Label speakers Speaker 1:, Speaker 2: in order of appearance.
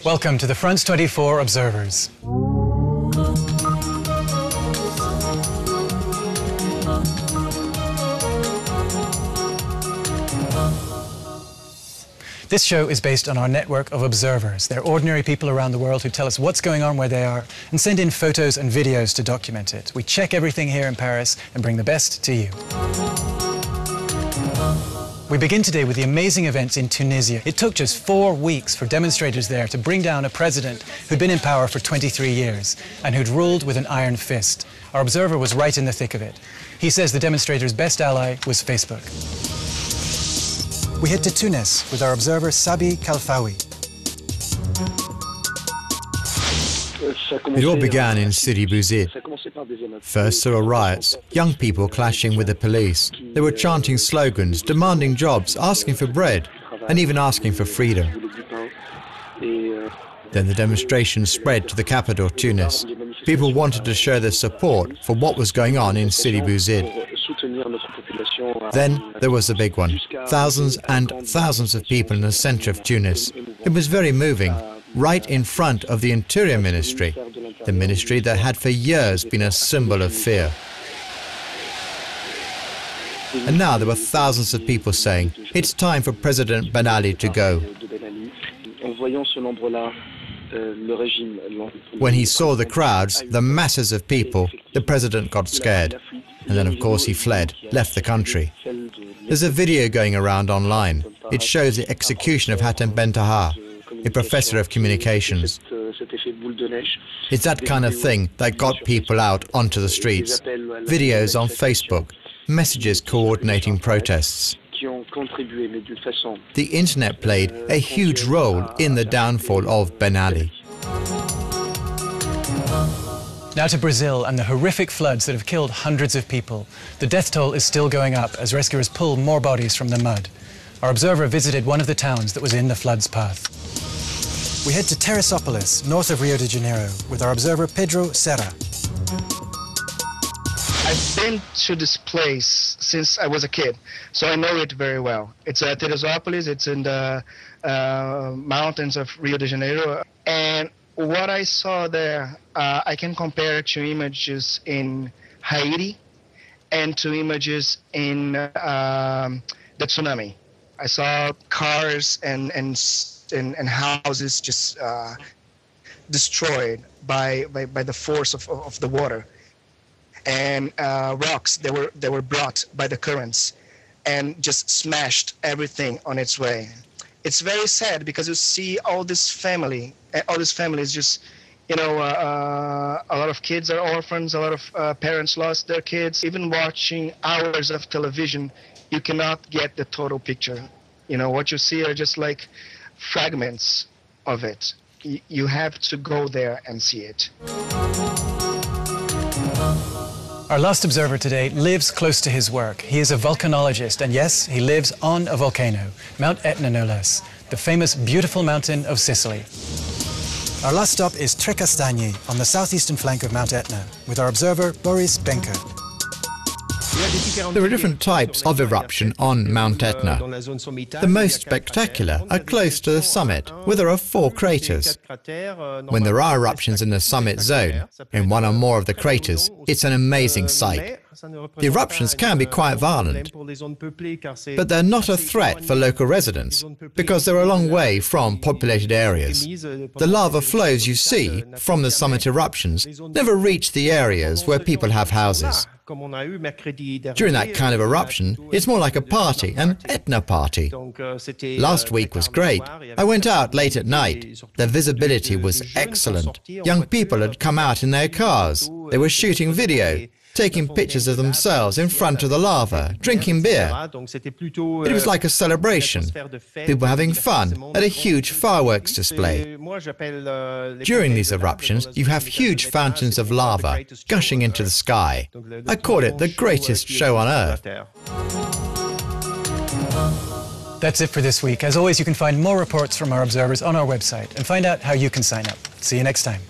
Speaker 1: Welcome to the France 24 Observers. This show is based on our network of observers. They're ordinary people around the world who tell us what's going on where they are and send in photos and videos to document it. We check everything here in Paris and bring the best to you. We begin today with the amazing events in Tunisia. It took just 4 weeks for demonstrators there to bring down a president who'd been in power for 23 years and who'd ruled with an iron fist. Our observer was right in the thick of it. He says the demonstrators' best ally was Facebook. We head to Tunis with our observer Sabi Kalfawi.
Speaker 2: It all began in Sidi Bouzid. First there were riots, young people clashing with the police. They were chanting slogans, demanding jobs, asking for bread, and even asking for freedom. Then the demonstration spread to the capital, Tunis. People wanted to show their support for what was going on in Sidi Bouzid. Then there was the big one. Thousands and thousands of people in the center of Tunis. It was very moving, right in front of the Interior Ministry, the ministry that had for years been a symbol of fear. And now there were thousands of people saying, it's time for President Ben Ali to go. When he saw the crowds, the masses of people, the president got scared. And then, of course, he fled, left the country. There's a video going around online. It shows the execution of Hatem Ben Taha, a professor of communications. It's that kind of thing that got people out onto the streets. Videos on Facebook, messages coordinating protests. The internet played a huge role in the downfall of Ben Ali.
Speaker 1: Now to Brazil and the horrific floods that have killed hundreds of people. The death toll is still going up as rescuers pull more bodies from the mud. Our observer visited one of the towns that was in the flood's path. We head to Teresópolis, north of Rio de Janeiro, with our observer Pedro Serra.
Speaker 3: I've been to this place since I was a kid, so I know it very well. It's Teresópolis, it's in the mountains of Rio de Janeiro. And what I saw there, I can compare to images in Haiti and to images in the tsunami. I saw cars and houses just destroyed by the force of the water, and rocks that were brought by the currents and just smashed everything on its way. It's very sad because you see all this families just, a lot of kids are orphans, a lot of parents lost their kids. Even watching hours of television, you cannot get the total picture. What you see are just like fragments of it. You have to go there and see it.
Speaker 1: Our last observer today lives close to his work. He is a volcanologist, and yes, he lives on a volcano, Mount Etna no less, the famous beautiful mountain of Sicily. Our last stop is Trecastagni, on the southeastern flank of Mount Etna, with our observer Boris Benka.
Speaker 2: There are different types of eruption on Mount Etna. The most spectacular are close to the summit, where there are 4 craters. When there are eruptions in the summit zone, in one or more of the craters, it's an amazing sight. The eruptions can be quite violent, but they're not a threat for local residents, because they're a long way from populated areas. The lava flows you see from the summit eruptions never reach the areas where people have houses. During that kind of eruption, it's more like a party, an Etna party. Last week was great. I went out late at night. The visibility was excellent. Young people had come out in their cars. They were shooting video, taking pictures of themselves in front of the lava, drinking beer. It was like a celebration. People having fun at a huge fireworks display. During these eruptions, you have huge fountains of lava gushing into the sky. I call it the greatest show on earth.
Speaker 1: That's it for this week. As always, you can find more reports from our observers on our website and find out how you can sign up. See you next time.